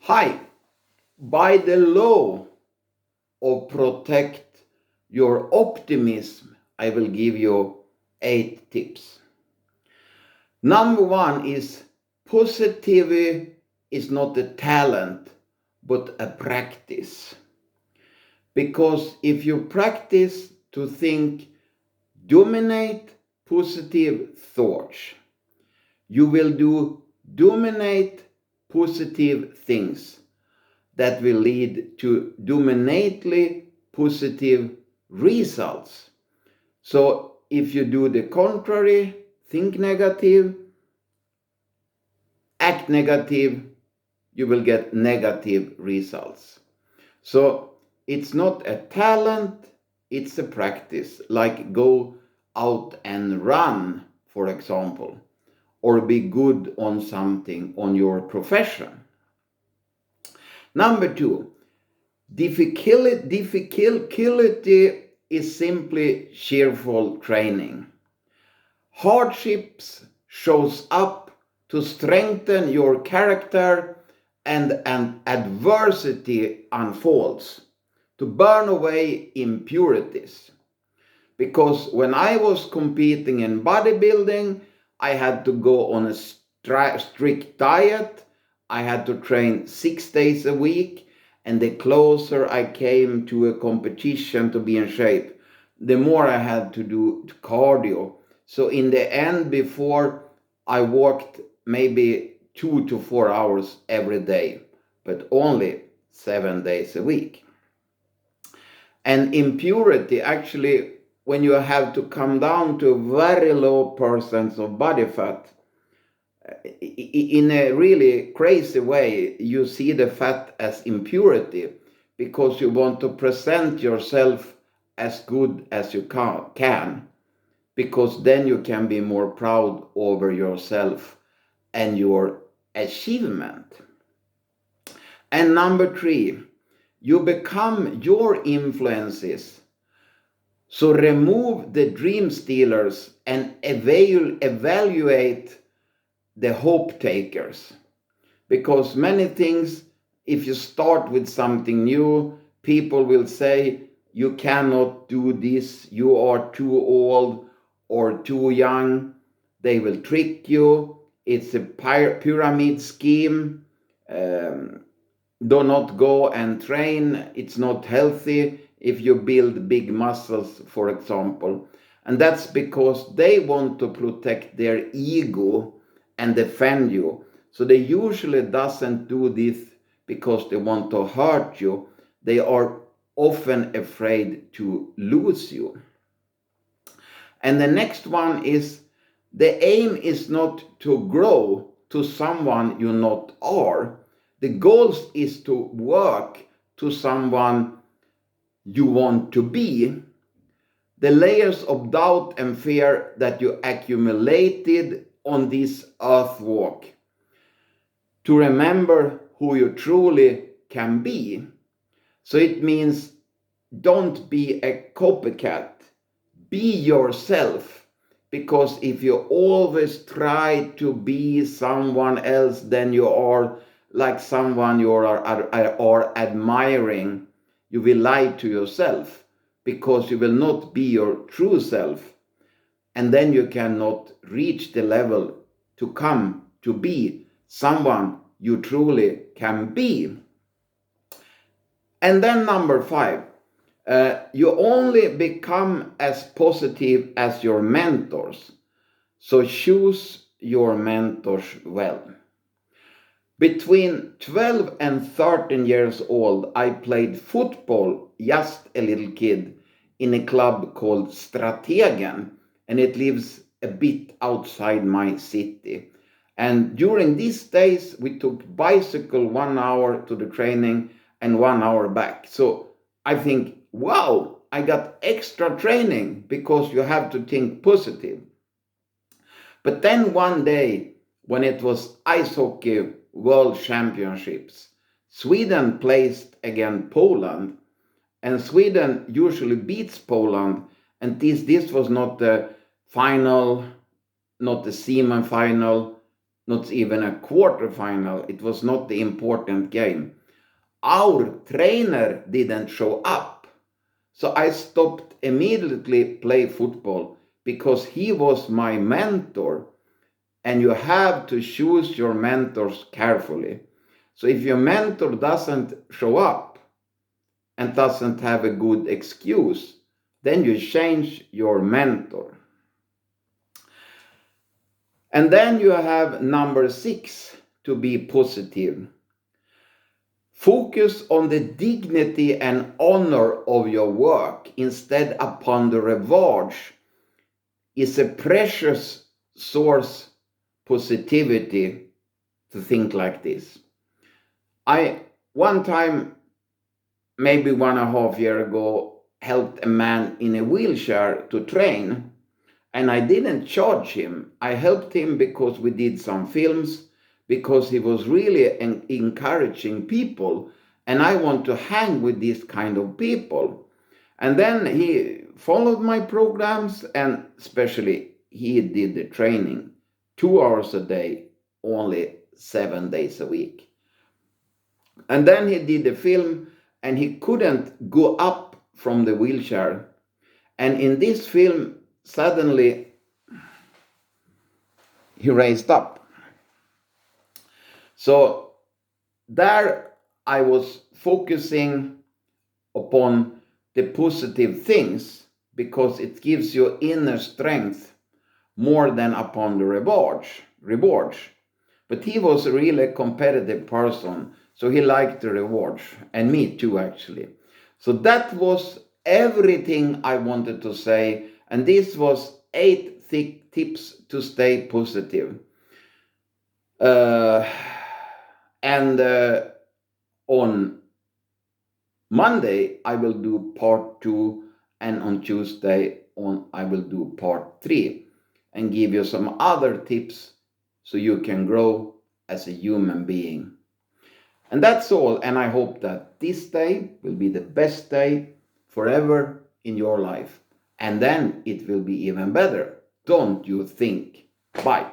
Hi, by the law of protect your optimism, I will give you 8 tips. Number one is positivity is not a talent, but a practice. Because if you practice to think, dominate positive thoughts, you will dominate positive things that will lead to dominantly positive results. So if you do the contrary, think negative, act negative, you will get negative results. So it's not a talent, it's a practice, like go out and run, for example, or be good on something on your profession. Number two, difficulty is simply cheerful training. Hardships shows up to strengthen your character, and adversity unfolds to burn away impurities. Because when I was competing in bodybuilding, I had to go on a strict diet. I had to train 6 days a week. And the closer I came to a competition to be in shape, the more I had to do cardio. So in the end, before I walked maybe 2 to 4 hours every day, but only 7 days a week. And impurity, actually, when you have to come down to very low percents of body fat, in a really crazy way, you see the fat as impurity because you want to present yourself as good as you can, because then you can be more proud over yourself and your achievement. And number three, you become your influences. So remove the dream stealers and evaluate the hope takers. Because many things, if you start with something new, people will say, you cannot do this, you are too old or too young. They will trick you. It's a pyramid scheme. Do not go and train. It's not healthy if you build big muscles, for example. And that's because they want to protect their ego and defend you. So they usually doesn't do this because they want to hurt you. They are often afraid to lose you. And the next one is, the aim is not to grow to someone you not are. The goal is to work to someone you want to be. The layers of doubt and fear that you accumulated on this earth walk, to remember who you truly can be. So it means don't be a copycat. Be yourself. Because if you always try to be someone else than you are, like someone you are admiring, you will lie to yourself, because you will not be your true self. And then you cannot reach the level to come to be someone you truly can be. And then number five, you only become as positive as your mentors. So choose your mentors well. Between 12 and 13 years old, I played football, just a little kid, in a club called Strategen, and it lives a bit outside my city. And during these days, we took bicycle 1 hour to the training and 1 hour back. So I think, wow, I got extra training, because you have to think positive. But then one day, when it was ice hockey world championships, Sweden placed against Poland, and Sweden usually beats Poland, and this was not the final, not the semi-final, not even a quarterfinal. It was not the important game. Our trainer didn't show up. So I stopped immediately play football because he was my mentor. And you have to choose your mentors carefully. So if your mentor doesn't show up and doesn't have a good excuse, then you change your mentor. And then you have number 6, to be positive. Focus on the dignity and honor of your work instead upon the reward is a precious source positivity to think like this. I one time, maybe 1.5 years ago, helped a man in a wheelchair to train, and I didn't charge him. I helped him because we did some films, because he was really encouraging people, and I want to hang with this kind of people. And then he followed my programs, and especially he did the training 2 hours a day, only 7 days a week. And then he did the film, and he couldn't go up from the wheelchair. And in this film, suddenly he raised up. So there I was focusing upon the positive things because it gives you inner strength more than upon the rewards. But he was a really competitive person, so he liked the rewards, and me too, actually. So that was everything I wanted to say, and this was 8 tips to stay positive. And on Monday I will do part 2, and on Tuesday I will do part 3 and give you some other tips so you can grow as a human being. And that's all, and I hope that this day will be the best day forever in your life, and then it will be even better. Don't you think? Bye.